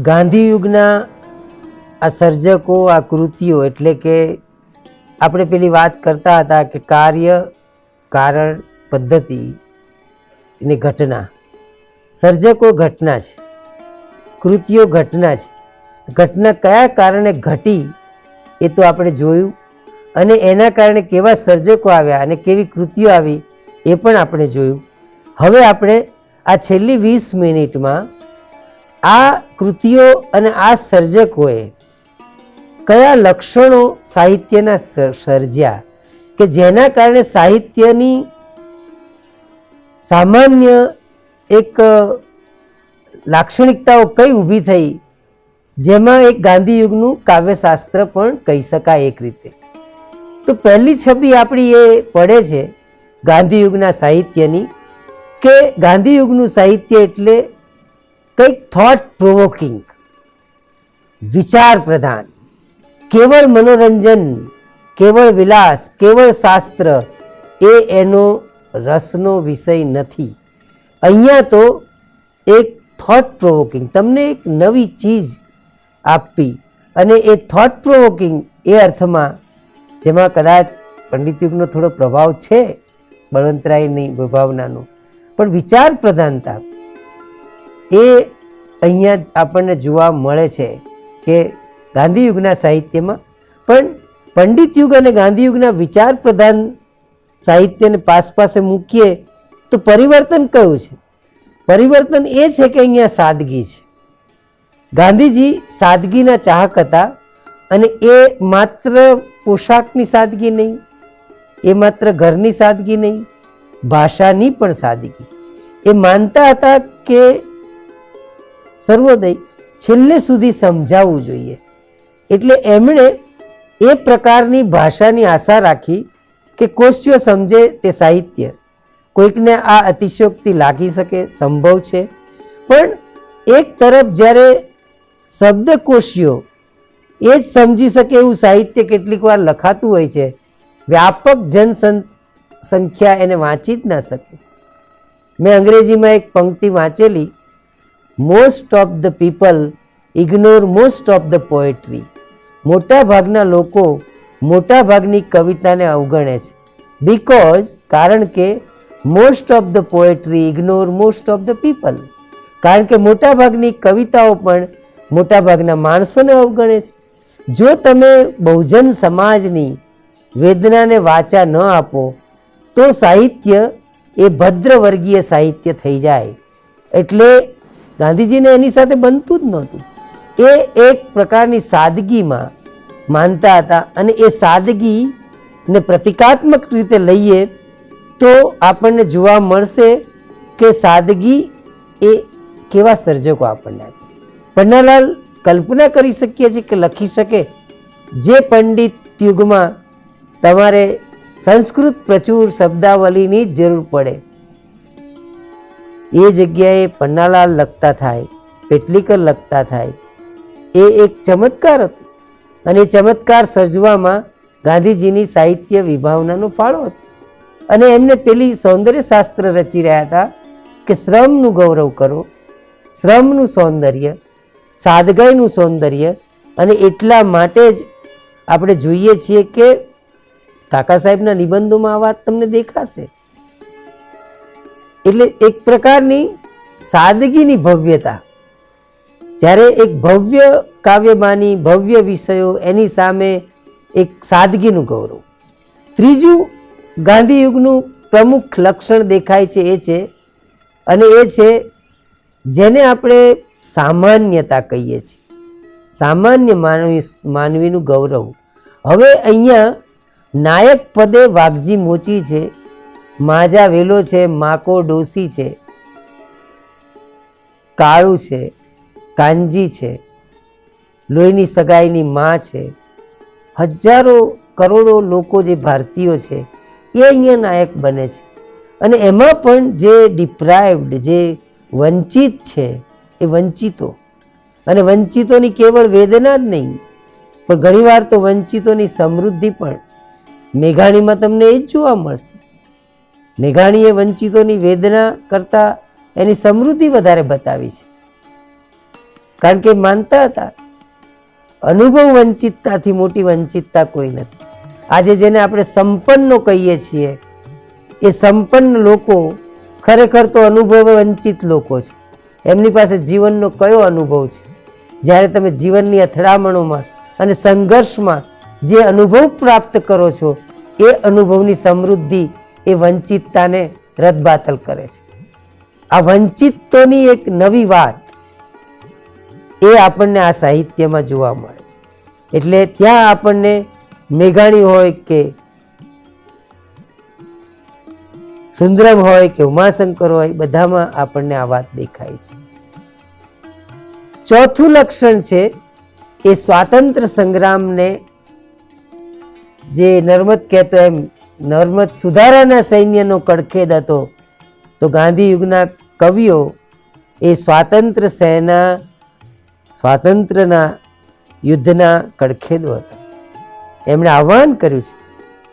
ગાંધી યુગના આ સર્જકો, આ કૃતિઓ એટલે કે આપણે પેલી વાત કરતા હતા કે કાર્ય, કારણ, પદ્ધતિ અને ઘટના. સર્જકો ઘટના છે, કૃતિઓ ઘટના છે. ઘટના કયા કારણે ઘટી એ તો આપણે જોયું, અને એના કારણે કેવા સર્જકો આવ્યા અને કેવી કૃતિઓ આવી એ પણ આપણે જોયું. હવે આપણે આ છેલ્લી 20 મિનિટમાં આ કૃતિઓ અને આ સર્જકોએ કયા લક્ષણો સાહિત્યના સર્જ્યા કે જેના કારણે સાહિત્યની સામાન્ય એક લાક્ષણિકતાઓ કઈ ઊભી થઈ, જેમાં એક ગાંધી યુગનું કાવ્યશાસ્ત્ર પણ કહી શકાય એક રીતે. તો પહેલી છબી આપણી એ પડે છે ગાંધી યુગના સાહિત્યની કે ગાંધી યુગનું સાહિત્ય એટલે કંઈક થોટ પ્રોવોકિંગ, વિચાર પ્રધાન, કેવળ મનોરંજન, કેવળ વિલાસ, કેવળ શાસ્ત્ર એ એનો રસનો વિષય નથી. અહીંયા તો એક થોટ પ્રોવોકિંગ, તમને એક નવી ચીજ આપવી, અને એ થોટ પ્રોવોકિંગ એ અર્થમાં જેમાં કદાચ પંડિત યુગનો થોડો પ્રભાવ છે, બળવંતરાયની વિભાવનાનો, પણ વિચાર પ્રધાનતા એ અહીંયા આપણને જોવા મળે છે કે ગાંધી યુગના સાહિત્યમાં. પણ પંડિત યુગ અને ગાંધી યુગના વિચાર પ્રધાન સાહિત્યને પાસે મૂકીએ તો પરિવર્તન કયું છે? પરિવર્તન એ છે કે અહીંયા સાદગી છે. ગાંધીજી સાદગીના ચાહક હતા, અને એ માત્ર પોશાકની સાદગી નહીં, એ માત્ર ઘરની સાદગી નહીં, ભાષાની પણ સાદગી. એ માનતા હતા કે સર્વોદય છેલ્લે સુધી સમજાવવું જોઈએ. એટલે એમણે એ પ્રકારની ભાષાની આશા રાખી કે કોશિયો સમજે તે સાહિત્ય. કોઈકને આ અતિશયોક્તિ લાગી શકે, સંભવ છે, પણ એક તરફ જ્યારે શબ્દકોશિયો એ જ સમજી શકે એવું સાહિત્ય કેટલીક વાર લખાતું હોય છે, વ્યાપક જનસંખ્યા એને વાંચી જ ના શકે. મેં અંગ્રેજીમાં એક પંક્તિ વાંચેલી, most of the people ignore most of the poetry. મોટા ભાગના લોકો મોટા ભાગની કવિતાને અવગણે છે. બીકોઝ, કારણ કે most of the poetry ignore most of the people. કારણ કે મોટા ભાગની કવિતાઓ પણ મોટા ભાગના માણસોને અવગણે છે. જો તમે બહુજન સમાજની વેદનાને વાચા ન આપો તો સાહિત્ય એ ભદ્રવર્ગીય સાહિત્ય થઈ જાય. એટલે ગાંધીજીને એની સાથે બનતું જ નહોતું. એ એક પ્રકારની સાદગીમાં માનતા હતા, અને એ સાદગીને પ્રતિકાત્મક રીતે લઈએ તો આપણને જોવા મળશે કે સાદગી એ કેવા સર્જકો આપણને. પન્નાલાલ કલ્પના કરી શકીએ છીએ કે લખી શકે જે પંડિત યુગમાં તમારે સંસ્કૃત પ્રચુર શબ્દાવલીની જ જરૂર પડે, એ જગ્યાએ પન્નાલાલ લખતા થાય, પેટલીકર લખતા થાય, એ એક ચમત્કાર હતો. અને એ ચમત્કાર સર્જવામાં ગાંધીજીની સાહિત્ય વિભાવનાનો ફાળો હતો. અને એમને પેલી સૌંદર્ય શાસ્ત્ર રચી રહ્યા હતા કે શ્રમનું ગૌરવ કરો, શ્રમનું સૌંદર્ય, સાદગાઈનું સૌંદર્ય. અને એટલા માટે જ આપણે જોઈએ છીએ કે કાકા સાહેબના નિબંધોમાં આ વાત તમને દેખાશે. એટલે એક પ્રકારની સાદગીની ભવ્યતા, જ્યારે એક ભવ્ય કાવ્યબાની, ભવ્ય વિષયો, એની સામે એક સાદગીનું ગૌરવ. ત્રીજું ગાંધી યુગનું પ્રમુખ લક્ષણ દેખાય છે એ છે, અને એ છે જેને આપણે સામાન્યતા કહીએ છીએ, સામાન્ય માનવીનું ગૌરવ. હવે અહીંયા નાયક પદે વાઘજી મોચી છે, માજા વેલો છે, માકો ડોસી છે, કાળુ છે, કાંજી છે, લોહીની સગાઈની માં છે, હજારો કરોડો લોકો જે ભારતીયો છે એ અહીંયા નાયક બને છે. અને એમાં પણ જે ડિપ્રાઇવ્ડ, જે વંચિત છે એ વંચિતો, અને વંચિતોની કેવળ વેદના જ નહીં, પણ ઘણીવાર તો વંચિતોની સમૃદ્ધિ પણ મેઘાણીમાં તમને એ જ જોવા મળશે. મેઘાણીએ વંચિતોની વેદના કરતાં એની સમૃદ્ધિ વધારે બતાવી છે. કારણ કે માનતા હતા અનુભવ વંચિતતાથી મોટી વંચિતતા કોઈ નથી. આજે જેને આપણે સંપન્નો કહીએ છીએ, એ સંપન્ન લોકો ખરેખર તો અનુભવ વંચિત લોકો છે. એમની પાસે જીવનનો કયો અનુભવ છે? જ્યારે તમે જીવનની અથડામણોમાં અને સંઘર્ષમાં જે અનુભવ પ્રાપ્ત કરો છો, એ અનુભવની સમૃદ્ધિ એ વંચિતતાને રદબાતલ કરે છે. આ વંચિતોની એક નવી વાત એ આપણને આ સાહિત્યમાં જોવા મળે છે. એટલે ત્યાં આપણને મેઘાણી હોય કે સુંદરમ હોય કે ઉમાશંકર હોય, બધામાં આપણને આ વાત દેખાય છે. ચોથું લક્ષણ છે એ સ્વાતંત્ર્ય સંગ્રામને, જે નર્મદ કહેતો એમ નર્મદ સુધારાના સૈન્યનો કડખેદ હતો, તો ગાંધી યુગના કવિઓ એ સ્વાતંત્ર્ય સેના, સ્વાતંત્ર્યના યુદ્ધના કડખેદો હતા. એમણે આહ્વાન કર્યું છે,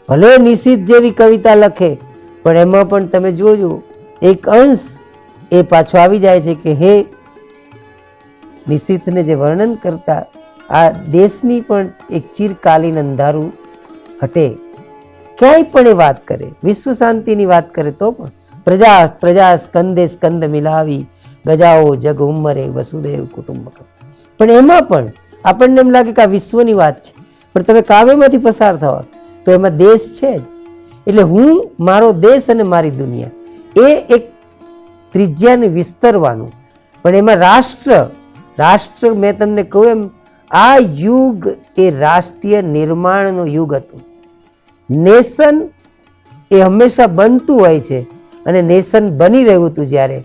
ભલે નિશિત જેવી કવિતા લખે, પણ એમાં પણ તમે જોજો એક અંશ એ પાછો આવી જાય છે કે હે નિશિતને જે વર્ણન કરતા આ દેશની પણ એક ચિરકાલીન અંધારું હટે. ક્યાંય પણ એ વાત કરે, વિશ્વ શાંતિની વાત કરે, તો પણ પ્રજા પ્રજા સ્કંદે સ્કંદ મિલાવી, ગજાઓ જગ ઉમ્મરે વસુદેવ કુટુંબકમ. પણ એમાં પણ આપણને એમ લાગે કે આ વિશ્વની વાત છે, પણ તમે કાવ્યમાંથી પસાર થવા તો એમાં દેશ છે જ. એટલે હું, મારો દેશ અને મારી દુનિયા, એ એક ત્રિજ્યાને વિસ્તરવાનું. પણ એમાં રાષ્ટ્ર મેં તમને કહું એમ, આ યુગ એ રાષ્ટ્રીય નિર્માણનો યુગ હતો. નેશન એ હંમેશા બનતું હોય છે, અને નેશન બની રહ્યું હતું જ્યારે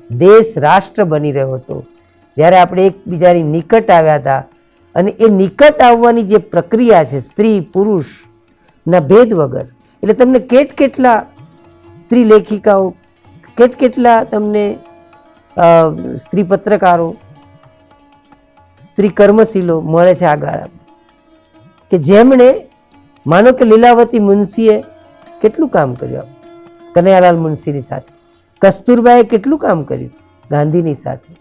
દેશ રાષ્ટ્ર બની રહ્યો હતો, જ્યારે આપણે એકબીજાની નિકટ આવ્યા હતા. અને એ નિકટ આવવાની જે પ્રક્રિયા છે સ્ત્રી પુરુષના ભેદ વગર, એટલે તમને કેટલા સ્ત્રી લેખિકાઓ, કેટલા તમને સ્ત્રી પત્રકારો, સ્ત્રી કર્મશીલો મળે છે આ ગાળામાં, કે જેમણે, માનો કે લીલાવતી મુનશીએ કેટલું કામ કર્યું કનૈયાલાલ મુનશીની સાથે, કસ્તુરબાએ કેટલું કામ કર્યું ગાંધીની સાથે.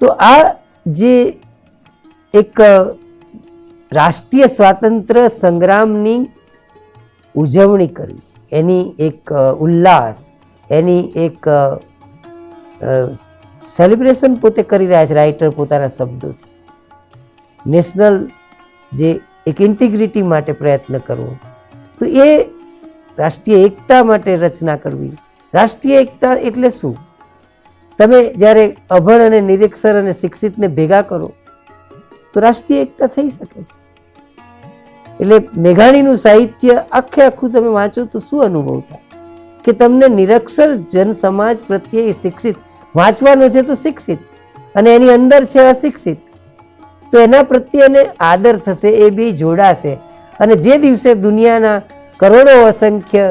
તો આ જે એક રાષ્ટ્રીય સ્વાતંત્ર્ય સંગ્રામની ઉજવણી કરવી, એની એક ઉલ્લાસ, એની એક સેલિબ્રેશન પોતે કરી રહ્યા છે રાઇટર પોતાના શબ્દોથી. નેશનલ જે એક ઇન્ટિગ્રિટી માટે પ્રયત્ન કરવો, તો એ રાષ્ટ્રીય એકતા માટે રચના કરવી. રાષ્ટ્રીય એકતા એટલે શું? તમે જ્યારે અભણ અને નિરક્ષર અને શિક્ષિતને ભેગા કરો તો રાષ્ટ્રીય એકતા થઈ શકે છે. એટલે મેઘાણીનું સાહિત્ય આખે આખું તમે વાંચો તો શું અનુભવ થાય કે તમને નિરક્ષર જન સમાજ પ્રત્યે શિક્ષિત, વાંચવાનો છે તો શિક્ષિત, અને એની અંદર છે અશિક્ષિત, તો એના પ્રત્યે એને આદર થશે, એ બે જોડાશે. અને જે દિવસે દુનિયાના કરોડો અસંખ્ય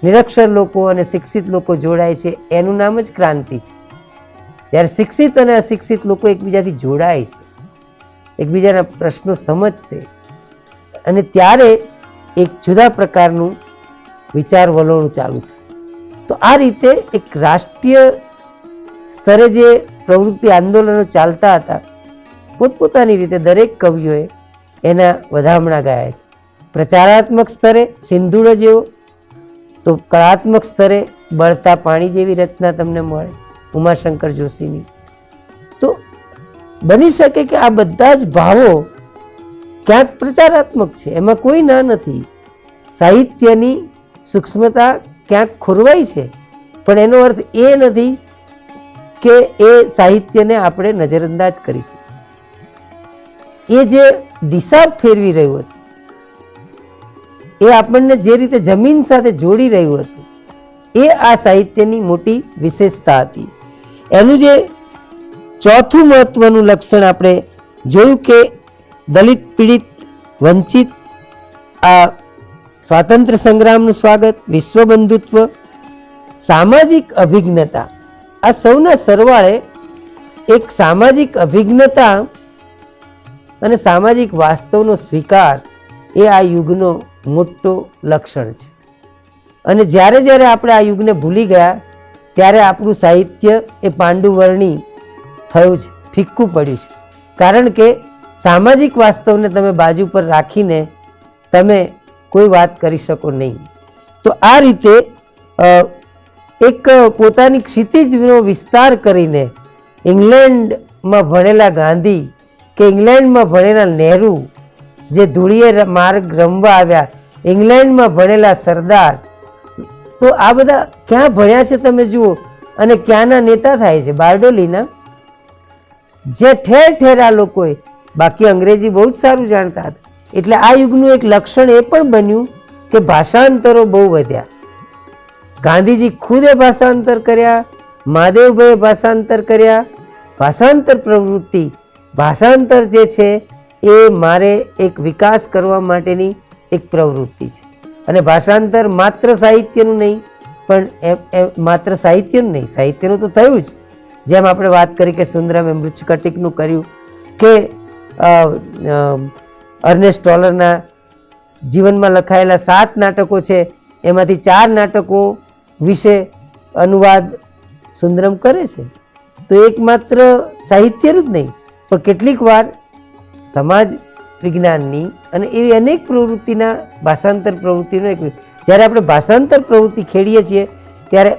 નિરક્ષર લોકો અને શિક્ષિત લોકો જોડાય છે, એનું નામ જ ક્રાંતિ છે. જ્યારે શિક્ષિત અને અશિક્ષિત લોકો એકબીજાથી જોડાય છે, એકબીજાના પ્રશ્નો સમજશે, અને ત્યારે એક જુદા પ્રકારનું વિચાર વલણ ચાલુ થાય. તો આ રીતે એક રાષ્ટ્રીય સ્તરે જે પ્રવૃત્તિ આંદોલનો ચાલતા હતા, પોતપોતાની રીતે દરેક કવિઓએ એના વધામણા ગાયા છે. પ્રચારાત્મક સ્તરે સિંધુડો જેવો, તો કળાત્મક સ્તરે બળતા પાણી જેવી રચના તમને મળે ઉમાશંકર જોશીની. તો બની શકે કે આ બધા જ ભાવો ક્યાંક પ્રચારાત્મક છે, એમાં કોઈ ના નથી. સાહિત્યની સૂક્ષ્મતા ક્યાંક ખોરવાઈ છે, પણ એનો અર્થ એ નથી કે એ સાહિત્યને આપણે નજરઅંદાજ કરી શકીએ. એ જે દિશા ફેરવી રહ્યું હતું, એ આપણને જે રીતે જમીન સાથે જોડી રહ્યું હતું, એ આ સાહિત્યની મોટી વિશેષતા હતી. એનું જે ચોથું મહત્વનું લક્ષણ આપણે જોયું કે દલિત, પીડિત, વંચિત, આ સ્વાતંત્ર્ય સંગ્રામનું સ્વાગત, વિશ્વ બંધુત્વ, સામાજિક અભિજ્ઞતા, આ સૌના સરવાળે એક સામાજિક અભિજ્ઞતા અને સામાજિક વાસ્તવનો સ્વીકાર એ આ યુગનો મોટો લક્ષણ છે. અને જ્યારે જ્યારે આપણે આ યુગને ભૂલી ગયા, ત્યારે આપણું સાહિત્ય એ પાંડુવર્ણી થયું છે, ફિક્કું પડ્યું છે. કારણ કે સામાજિક વાસ્તવને તમે બાજુ પર રાખીને તમે કોઈ વાત કરી શકો નહીં. તો આ રીતે એક પોતાની ક્ષિતિજનો વિસ્તાર કરીને ઇંગ્લેન્ડમાં ભણેલા ગાંધી કે ઇંગ્લેન્ડમાં ભણેલા નહેરુ, જે ધૂળીએ માર્ગ રમવા આવ્યા, ઇંગ્લેન્ડમાં ભણેલા સરદાર, તો આ બધા ક્યાં ભણ્યા છે તમે જુઓ, અને ક્યાંના નેતા થાય છે? બારડોલીના, જે ઠેર ઠેર આ લોકોએ, બાકી અંગ્રેજી બહુ જ સારું જાણતા હતા. એટલે આ યુગનું એક લક્ષણ એ પણ બન્યું કે ભાષાંતરો બહુ વધ્યા. ગાંધીજી ખુદે ભાષાંતર કર્યા, મહાદેવભાઈએ ભાષાંતર કર્યા. ભાષાંતર પ્રવૃત્તિ, ભાષાંતર જે છે એ મારે એક વિકાસ કરવા માટેની એક પ્રવૃત્તિ છે. અને ભાષાંતર માત્ર સાહિત્યનું નહીં, પણ માત્ર સાહિત્યનું નહીં, સાહિત્યનું તો થયું જ, જેમ આપણે વાત કરી કે સુંદરમે મૃચ્છકટિકનું કર્યું, કે અર્નેસ્ટ ટોલરના જીવનમાં લખાયેલા 7 નાટકો છે, એમાંથી 4 નાટકો વિશે અનુવાદ સુંદરમ કરે છે. તો એક માત્ર સાહિત્યનું જ નહીં, પણ કેટલીક વાર સમાજ વિજ્ઞાનની અને એવી અનેક પ્રવૃત્તિના ભાષાંતર પ્રવૃત્તિનો એક, જ્યારે આપણે ભાષાંતર પ્રવૃત્તિ ખેડીએ છીએ ત્યારે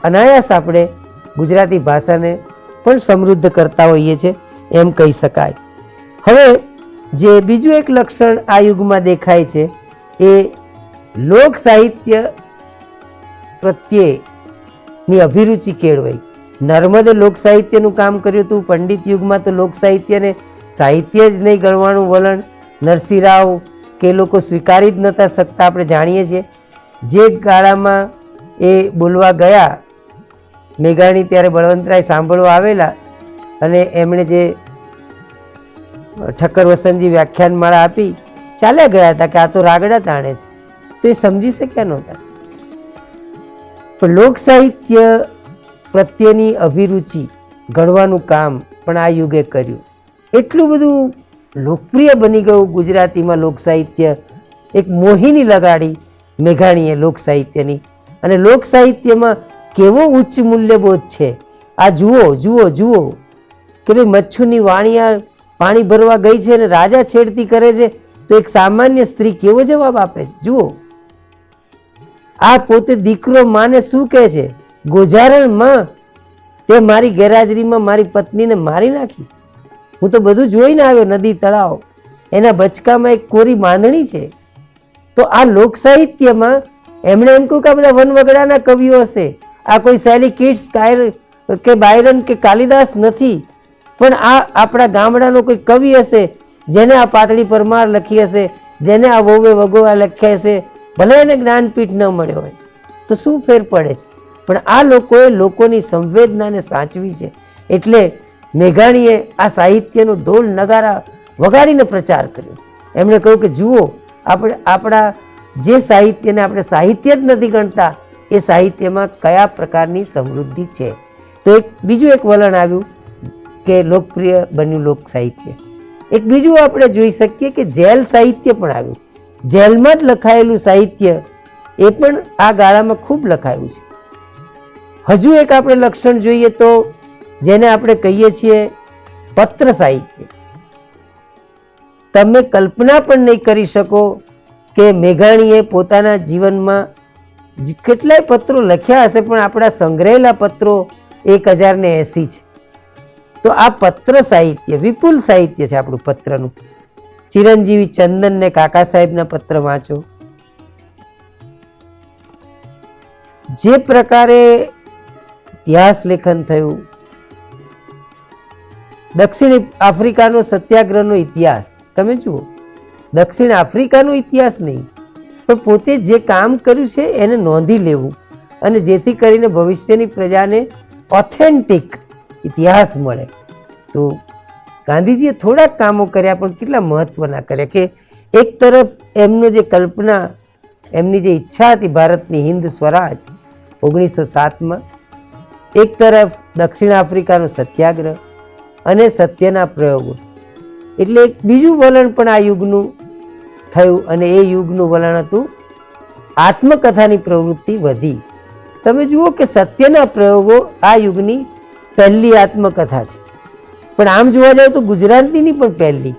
અનાયાસ આપણે ગુજરાતી ભાષાને પણ સમૃદ્ધ કરતા હોઈએ છીએ એમ કહી શકાય. હવે જે બીજું એક લક્ષણ આ યુગમાં દેખાય છે એ લોક સાહિત્ય પ્રત્યેની અભિરુચિ કેળવાઈ. નર્મદે લોક સાહિત્યનું કામ કર્યું હતું. પંડિત યુગમાં તો લોક સાહિત્યને સાહિત્ય જ નહીં ગણવાનું વલણ નરસિંહ રાવ કે લોકો સ્વીકારી જ નહોતા શકતા. આપણે જાણીએ છીએ જે ગાળામાં એ બોલવા ગયા મેઘાણી, ત્યારે બળવંતરાય સાંભળવા આવેલા અને એમણે જે ઠક્કર વસંતજી વ્યાખ્યાનમાળા આપી ચાલ્યા ગયા હતા કે આ તો રાગડા તાણે છે, તો એ સમજી શક્યા નહોતા. પણ લોક સાહિત્ય પ્રત્યેની અભિરુચિ ગણવાનું કામ પણ આ યુગે કર્યું. એટલું બધું લોકપ્રિય બની ગયું ગુજરાતીમાં લોક સાહિત્ય. એક મોહિની લગાડી મેઘાણીએ લોક સાહિત્યની, અને લોક સાહિત્યમાં કેવો ઉચ્ચ મૂલ્યબોધ છે. આ જુઓ જુઓ જુઓ કે ભાઈ મચ્છુની વાણિયા પાણી ભરવા ગઈ છે અને રાજા છેડતી કરે છે, તો એક સામાન્ય સ્ત્રી કેવો જવાબ આપે છે જુઓ. આ પોતે દીકરો માને શું કહે છે, ગોજારણ માં તે મારી ગેરહાજરીમાં મારી પત્નીને મારી નાખી. હું તો બધું જોઈને આવ્યો, નદી તળાવ, એના બચકામાં એક કોરી માંદણી છે. તો આ લોક સાહિત્યમાં એમણે એમ કહ્યું કે આ બધા વનવગડાના કવિઓ હશે, આ કોઈ સેલી કિટ્સ કે બાયરન કે કાલિદાસ નથી, પણ આ આપણા ગામડાનો કોઈ કવિ હશે જેને આ પાતળી પરમાર લખી હશે, જેને આ વોવે વગોવા લખ્યા હશે, ભલે એને જ્ઞાનપીઠ ન મળ્યો હોય તો શું ફેર પડે છે. પણ આ લોકોએ લોકોની સંવેદનાને સાચવી છે. એટલે મેઘાણીએ આ સાહિત્યનો ઢોલ નગારા વગાડીને પ્રચાર કર્યો. એમણે કહ્યું કે જુઓ આપણે આપણા જે સાહિત્યને આપણે સાહિત્ય જ નથી ગણતા, એ સાહિત્યમાં કયા પ્રકારની સમૃદ્ધિ છે. તો એક બીજું એક વલણ આવ્યું કે લોકપ્રિય બન્યું લોક સાહિત્ય. એક બીજું આપણે જોઈ શકીએ કે જેલ સાહિત્ય પણ આવ્યું. જેલમાં જ લખાયેલું સાહિત્ય એ પણ આ ગાળામાં ખૂબ લખાયું છે. હજુ એક આપણે લક્ષણ જોઈએ તો જેને આપણે કહીએ છીએ પત્ર સાહિત્ય. તમે કલ્પના પણ નહીં કરી શકો કે મેઘાણીએ પોતાના જીવનમાં કેટલાય પત્રો લખ્યા હશે, પણ આપણા સંગ્રહેલા પત્રો 1080 છે. તો આ પત્ર સાહિત્ય વિપુલ સાહિત્ય છે આપણું પત્રનું. ચિરંજીવી ચંદન ને કાકા સાહેબના પત્ર વાંચો. જે પ્રકારે ઇતિહાસ લેખન થયું, દક્ષિણ આફ્રિકાનો સત્યાગ્રહનો ઇતિહાસ તમે જુઓ. દક્ષિણ આફ્રિકાનો ઇતિહાસ નહીં, પણ પોતે જે કામ કર્યું છે એને નોંધી લેવું, અને જેથી કરીને ભવિષ્યની પ્રજાને ઓથેન્ટિક ઇતિહાસ મળે. તો ગાંધીજીએ થોડાક કામો કર્યા પણ કેટલા મહત્વના કર્યા કે એક તરફ એમનો જે કલ્પના, એમની જે ઈચ્છા હતી ભારતની હિન્દ સ્વરાજ 1907માં, એક તરફ દક્ષિણ આફ્રિકાનો સત્યાગ્રહ અને સત્યના પ્રયોગો. એટલે એક બીજું વલણ પણ આ યુગનું થયું, અને એ યુગનું વલણ હતું આત્મકથાની પ્રવૃત્તિ વધી. તમે જુઓ કે સત્યના પ્રયોગો આ યુગની પહેલી આત્મકથા છે. પણ આમ જોવા જાય તો ગુજરાતીની પણ પહેલી.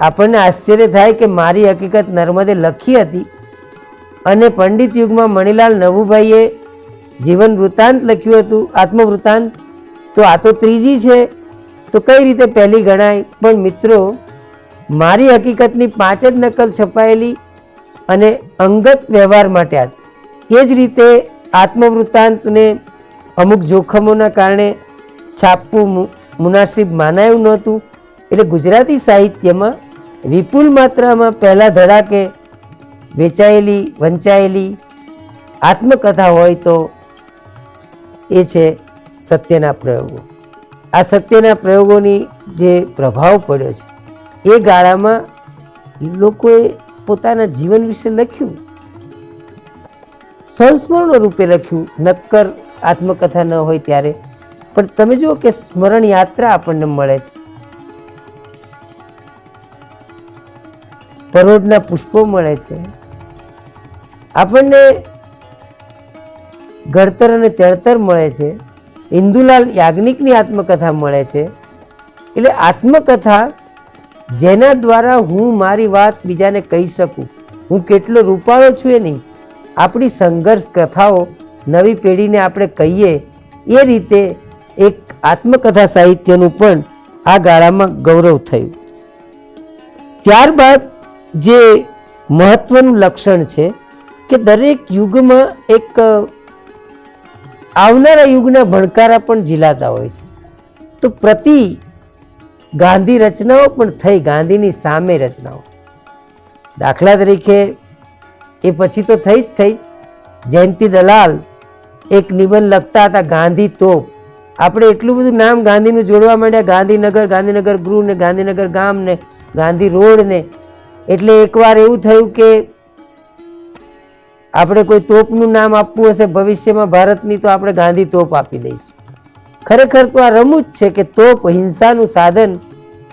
આપણને આશ્ચર્ય થાય કે મારી હકીકત નર્મદે લખી હતી અને પંડિત યુગમાં મણિલાલ નવુભાઈએ જીવન વૃત્તાંત લખ્યું હતું, આત્મવૃત્તાંત. તો આ તો ત્રીજી છે, તો કઈ રીતે પહેલી ગણાય? પણ મિત્રો, મારી હકીકતની 5 જ નકલ છપાયેલી અને અંગત વ્યવહાર માટે આ. એ જ રીતે આત્મવૃત્તાંતને અમુક જોખમોના કારણે છાપવું મુનાસિબ માનાયું નહોતું. એટલે ગુજરાતી સાહિત્યમાં વિપુલ માત્રામાં પહેલા ધડાકે વેચાયેલી વંચાયેલી આત્મકથા હોય તો એ છે સત્યના પ્રયોગો. આ સત્યના પ્રયોગોની જે પ્રભાવ પડ્યો છે એ ગાળામાં લોકોએ પોતાના જીવન વિશે લખ્યું, સંસ્મરણ રૂપે લખ્યું. નક્કર આત્મકથા ન હોય ત્યારે પણ તમે જુઓ કે સ્મરણ યાત્રા આપણને મળે છે, પરોઢના પુષ્પો મળે છે આપણને, ઘડતર અને ચડતર મળે છે, ઇન્દુલાલ યાજ્ઞિકની આત્મકથા મળે છે. એટલે આત્મકથા જેના દ્વારા હું મારી વાત બીજાને કહી શકું, હું કેટલો રૂપાળો છું એ નહીં, આપણી સંઘર્ષ કથાઓ નવી પેઢીને આપણે કહીએ, એ રીતે એક આત્મકથા સાહિત્યનું પણ આ ગાળામાં ગૌરવ થયું. ત્યારબાદ જે મહત્વનું લક્ષણ છે કે દરેક યુગમાં એક આવનારા યુગના ભણકારા પણ ઝીલાતા હોય છે. તો પ્રતિ ગાંધી રચનાઓ પણ થઈ, ગાંધીની સામે રચનાઓ. દાખલા તરીકે એ પછી તો થઈ જ થઈ. જયંતિ દલાલ એક નિબંધ લખતા હતા, ગાંધી તોપ. આપણે એટલું બધું નામ ગાંધીનું જોડવા માંડ્યા, ગાંધીનગર, ગાંધીનગર ગૃહ ને ગાંધીનગર ગામ ને ગાંધી રોડ ને. એટલે એકવાર એવું થયું કે આપણે કોઈ તોપનું નામ આપવું હશે ભવિષ્યમાં ભારતની, તો આપણે ગાંધી તોપ આપી દઈશું. ખરેખર તો આ રમૂજ છે કે તોપ હિંસાનું સાધન,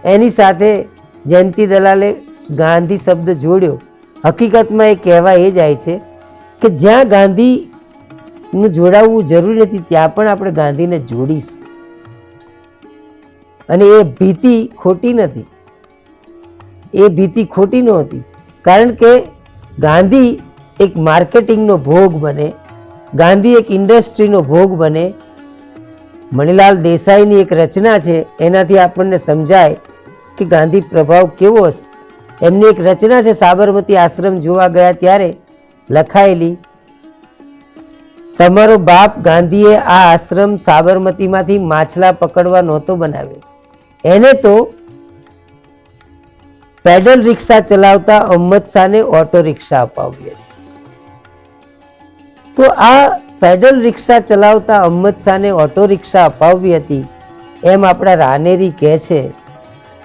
એની સાથે જયંતિ દલાલે ગાંધી શબ્દ જોડ્યો. હકીકતમાં એ કહેવા એ જાય છે કે જ્યાં ગાંધીનું જોડાવવું જરૂરી નથી ત્યાં પણ આપણે ગાંધીને જોડીશું. અને એ ભીતિ ખોટી નથી, એ ભીતિ ખોટી નહોતી. કારણ કે ગાંધી એક માર્કેટિંગનો ભોગ બને, ગાંધી એક ઇન્ડસ્ટ્રીનો ભોગ બને. મણિલાલ દેસાઈની એક રચના છે, એનાથી આપણને સમજાય કે ગાંધી પ્રભાવ કેવો હશે. એમની એક રચના છે, સાબરમતી આશ્રમ જોવા ગયા ત્યારે લખાયેલી. તમારો બાપ ગાંધીએ આ આશ્રમ સાબરમતીમાંથી માછલા પકડવા નહોતો બનાવ્યો, એને તો પેડલ રિક્ષા ચલાવતા અહમદ શાહને ઓટો રિક્ષા અપાવી. તો આ પેડલ રિક્ષા ચલાવતા અહમદ શાહને ઓટો રિક્ષા અપાવી હતી. એમ આપણા રાનેરી કહે છે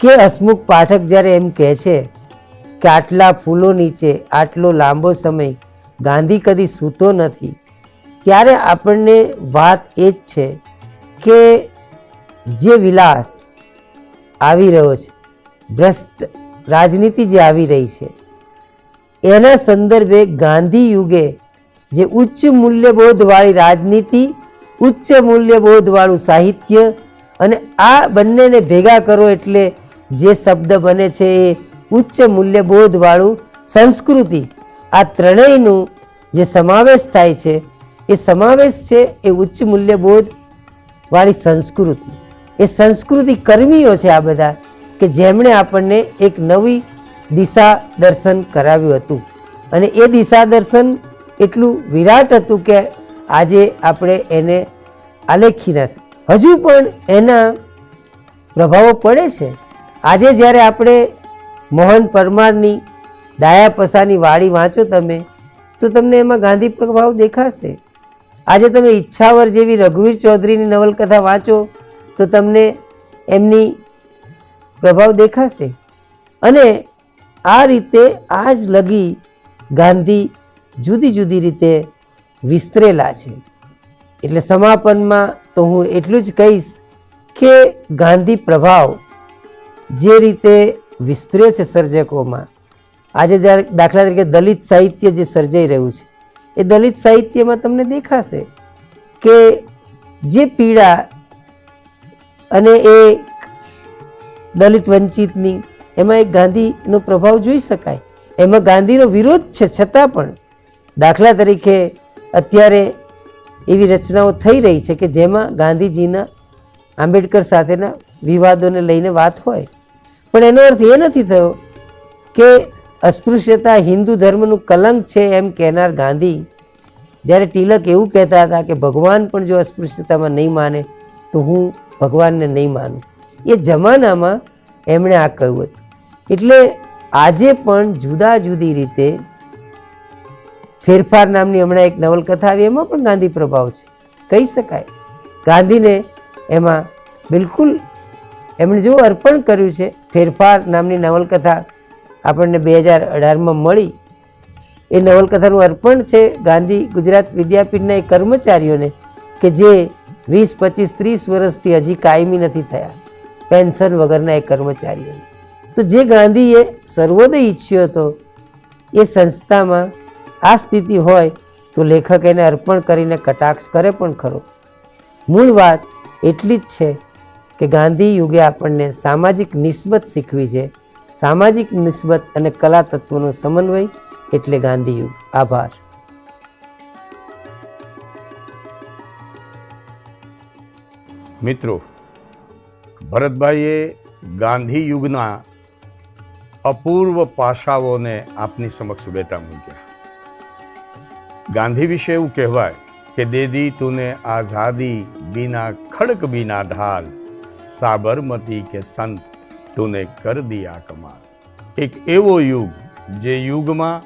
કે હસમુખ પાઠક જ્યારે એમ કહે છે કે આટલા ફૂલો નીચે આટલો લાંબો સમય ગાંધી કદી સૂતો નથી, ત્યારે આપણને વાત એ જ છે કે જે વિલાસ આવી રહ્યો છે, ભ્રષ્ટ રાજનીતિ જે આવી રહી છે, એના સંદર્ભે ગાંધી યુગે જે ઉચ્ચ મૂલ્યબોધવાળી રાજનીતિ, ઉચ્ચ મૂલ્યબોધવાળું સાહિત્ય અને આ બંનેને ભેગા કરો એટલે જે શબ્દ બને છે એ ઉચ્ચ મૂલ્યબોધવાળું સંસ્કૃતિ, આ ત્રણેયનું જે સમાવેશ થાય છે એ સમાવેશ છે એ ઉચ્ચ મૂલ્યબોધવાળી સંસ્કૃતિ. એ સંસ્કૃતિ કર્મીઓ છે આ બધા કે જેમણે આપણને એક નવી દિશા દર્શન કરાવ્યું હતું. અને એ દિશા દર્શન એટલું વિરાટ હતું કે આજે આપણે એને આલેખી ના શકીએ. હજુ પણ એના પ્રભાવો પડે છે. આજે જ્યારે આપણે મોહન પરમારની ડાયા પસાની વાડી વાંચો તમે, તો તમને એમાં ગાંધી પ્રભાવ દેખાશે. આજે તમે ઈચ્છાવર જેવી રઘુવીર ચૌધરીની નવલકથા વાંચો તો તમને એમની પ્રભાવ દેખાશે. અને આ રીતે આજ લગી ગાંધી જુદી જુદી રીતે વિસ્તરેલા છે. એટલે સમાપનમાં તો હું એટલું જ કહીશ કે ગાંધી પ્રભાવ જે રીતે વિસ્તર્યો છે સર્જકોમાં, આજે દાખલા તરીકે દલિત સાહિત્ય જે સર્જાઈ રહ્યું છે, એ દલિત સાહિત્યમાં તમને દેખાશે કે જે પીડા અને એ દલિત વંચિતની, એમાં એક ગાંધીનો પ્રભાવ જોઈ શકાય. એમાં ગાંધીનો વિરોધ છે છતાં પણ, દાખલા તરીકે અત્યારે એવી રચનાઓ થઈ રહી છે કે જેમાં ગાંધીજીના આંબેડકર સાથેના વિવાદોને લઈને વાત હોય, પણ એનો અર્થ એ નથી થયો કે અસ્પૃશ્યતા હિન્દુ ધર્મનું કલંક છે એમ કહેનાર ગાંધી, જ્યારે તિલક એવું કહેતા હતા કે ભગવાન પણ જો અસ્પૃશ્યતામાં નહીં માને તો હું ભગવાનને નહીં માનું, એ જમાનામાં એમણે આ કહ્યું હતું. એટલે આજે પણ જુદા જુદી રીતે ફેરફાર નામની હમણાં એક નવલકથા આવી, એમાં પણ ગાંધી પ્રભાવ છે કહી શકાય. ગાંધીને એમાં બિલકુલ એમણે જો અર્પણ કર્યું છે. ફેરફાર નામની નવલકથા આપણને 2018માં મળી. એ નવલકથાનું અર્પણ છે ગાંધી ગુજરાત વિદ્યાપીઠના એ કર્મચારીઓને કે જે 20, 25, 30 વર્ષથી હજી કાયમી નથી થયા, પેન્શન વગરના એ કર્મચારીઓને. તો જે ગાંધીએ સર્વોદય ઈચ્છ્યો હતો એ સંસ્થામાં આ સ્થિતિ હોય તો લેખક એને અર્પણ કરીને કટાક્ષ કરે પણ ખરો. મૂળ વાત એટલી જ છે કે ગાંધી યુગે આપણને સામાજિક નિસ્બત શીખવી છે. સામાજિક નિસ્બત અને કલા તત્વોનો સમન્વય એટલે ગાંધી યુગ. આભાર. મિત્રો, ભરતભાઈએ ગાંધી યુગના અપૂર્વ પાસાઓને આપની સમક્ષ બેઠા મૂક્યા. ગાંધી વિશે એવું કહેવાય કે દે દી તુને આઝાદી બિના ખડક બિના ઢાલ, સાબરમતી કે સંત તુને કર દિયા કમાલ. એક એવો યુગ જે યુગમાં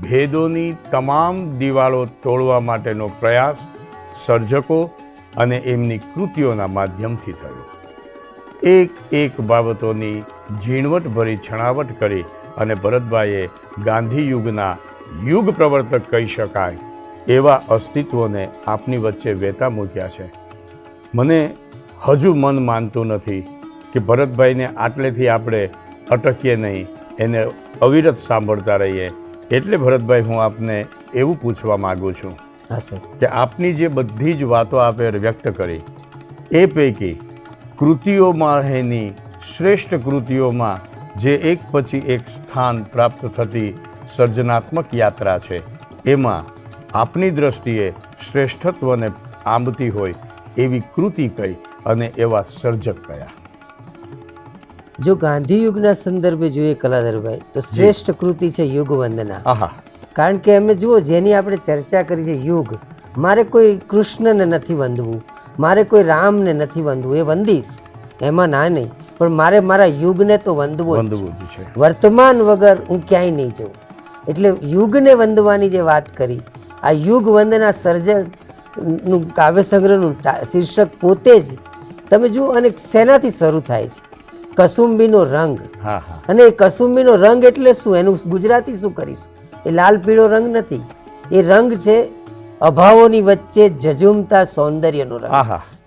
ભેદોની તમામ દિવાળો તોડવા માટેનો પ્રયાસ સર્જકો અને એમની કૃતિઓના માધ્યમથી થયો. એક એક બાબતોની ઝીણવટભરી છણાવટ કરી અને ભરતભાઈએ ગાંધી યુગના યુગ પ્રવર્તક કહી શકાય એવા અસ્તિત્વને આપની વચ્ચે વહેતા મૂક્યા છે. મને હજુ મન માનતું નથી કે ભરતભાઈને આટલેથી આપણે અટકીએ નહીં, એને અવિરત સાંભળતા રહીએ. એટલે ભરતભાઈ, હું આપને એવું પૂછવા માગું છું કે આપની જે બધી જ વાતો આપે વ્યક્ત કરી એ પૈકી કૃતિઓમાં એની શ્રેષ્ઠ કૃતિઓમાં જે એક પછી એક સ્થાન પ્રાપ્ત થતી સર્જનાત્મક યાત્રા છે, એમાં આપની દ્રષ્ટિએ શ્રેષ્ઠત્વને આંબતી હોય એવી કૃતિ કઈ અને એવા સર્જક કયા? જો ગાંધી યુગના સંદર્ભે જોઈએ કલાધરભાઈ, તો શ્રેષ્ઠ કૃતિ છે યુગ વંદના. આહા. કારણ કે અમે જુઓ, જેની આપણે ચર્ચા કરી છે યુગ, મારે કોઈ કૃષ્ણને નથી વંદવું, મારે કોઈ રામને નથી વંદવું, એ વંદીશ એમાં ના નહીં, પણ મારે મારા યુગને તો વંદવો જ છે. વર્તમાન વગર હું ક્યાંય નહીં જઉં. એટલે યુગને વંદવાની જે વાત કરી, આ યુગ વંદના સર્જકનું કાવ્ય સંગ્રહનું શીર્ષક પોતે જ તમે જુઓ. અને શેનાથી શરૂ થાય છે? કસુંબીનો રંગ. અને એ કસુંબીનો રંગ એટલે શું? એનું ગુજરાતી શું કરીશું? એ લાલ પીળો રંગ નથી, એ રંગ છે અભાવોની વચ્ચે ઝઝુમતા સૌંદર્યનો રંગ,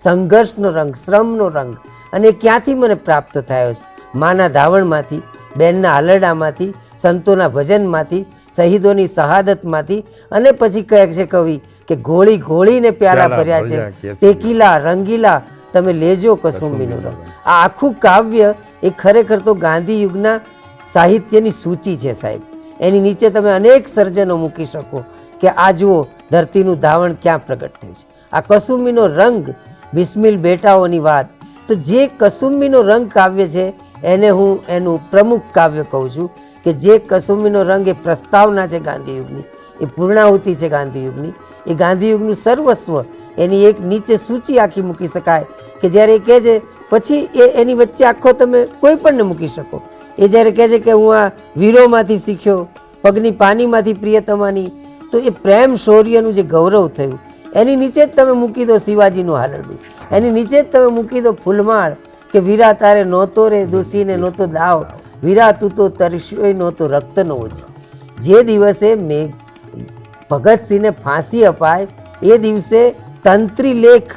સંઘર્ષનો રંગ, શ્રમનો રંગ. અને ક્યાંથી મને પ્રાપ્ત થયો છે? માના ધાવણમાંથી, બેનના આલરડામાંથી, સંતોના ભજનમાંથી, શહીદોની શહાદતમાંથી. અને પછી કહે છે કવિ કે ઘોળી ઘોળીને પ્યાલા ભર્યા છે, તેકીલા રંગીલા તમે લેજો કસુંબીનો રંગ. આ આખું કાવ્ય એ ખરેખર તો ગાંધી યુગના સાહિત્યની સૂચિ છે સાહેબ. એની નીચે તમે અનેક સર્જનો મૂકી શકો કે આ જુઓ ધરતીનું ધાવણ ક્યાં પ્રગટ થયું છે. આ કસુંબીનો રંગ, બિસ્મિલ બેટાઓની વાત. તો જે કસુંબીનો રંગ કાવ્ય છે એને હું એનું પ્રમુખ કાવ્ય કહું છું કે જે કસુંબીનો રંગ એ પ્રસ્તાવના છે ગાંધી યુગની, એ પૂર્ણાહુતિ છે ગાંધી યુગની, એ ગાંધી યુગનું સર્વસ્વ. એની એક નીચે સૂચિ આખી મૂકી શકાય કે જ્યારે એ કહે છે, પછી એની વચ્ચે આખો તમે કોઈ પણને મૂકી શકો. એ જ્યારે કહે છે કે હું આ વીરોમાંથી શીખ્યો, પગની પાનીમાંથી પ્રિયતમાની, તો એ પ્રેમ શૌર્યનું જે ગૌરવ થયું એની નીચે જ તમે મૂકી દો શિવાજીનું હાલરડું, એની નીચે જ તમે મૂકી દો ફૂલમાળ કે વીરા તારે નહોતો રે દોષીને નહોતો દાવ, વીરા તું તો તરસ્યોય નહોતો રક્તનો ઓછી. જે દિવસે મેં ભગતસિંહને ફાંસી અપાય એ દિવસે તંત્રી લેખ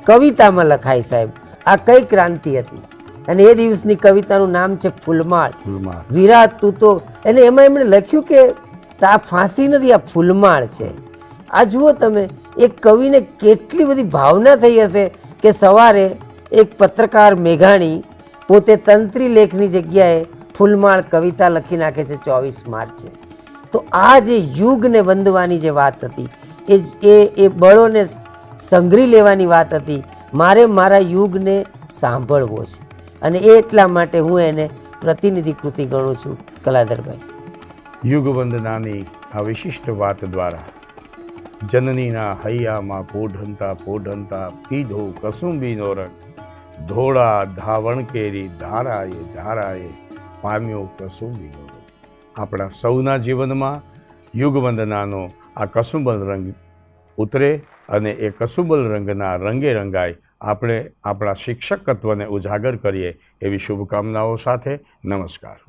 કવિતામાં લખાય સાહેબ. આ કઈ ક્રાંતિ હતી? અને એ દિવસની કવિતાનું નામ છે ફૂલમાળ. વીરા તું તો, અને એમાં એમણે લખ્યું કે આ ફાંસી નથી, આ ફૂલમાળ છે. આ જુઓ તમે, એક કવિને કેટલી બધી ભાવના થઈ હશે કે સવારે એક પત્રકાર મેઘાણી પોતે તંત્રી લેખની જગ્યાએ ફૂલમાળ કવિતા લખી નાખે છે 24 માર્ચે. તો આ જે યુગને વંદવાની જે વાત હતી એ બળોને સંઘરી લેવાની વાત હતી. મારે મારા યુગને સાંભળવો છે અને એ એટલા માટે હું એને પ્રતિનિધિ કૃતિ ગણું છું. કલાધરભાઈ, યુગ વંદનાની આ વિશિષ્ટ વાત દ્વારા જનનીના હૈયામાં પોઢંતા પોઢંતા પીધો કસુંબીનો રંગ, ધોળા ધાવણ કેરી ધારાએ ધારાએ પામ્યો કસુંબીનો રંગ. આપણા સૌના જીવનમાં યુગ વંદનાનો આ કસુંબલ રંગ ઉતરે અને એ કસુંબલ રંગના રંગે રંગાય આપણે આપણા શિક્ષકત્વને ઉજાગર કરીએ એવી શુભકામનાઓ સાથે નમસ્કાર.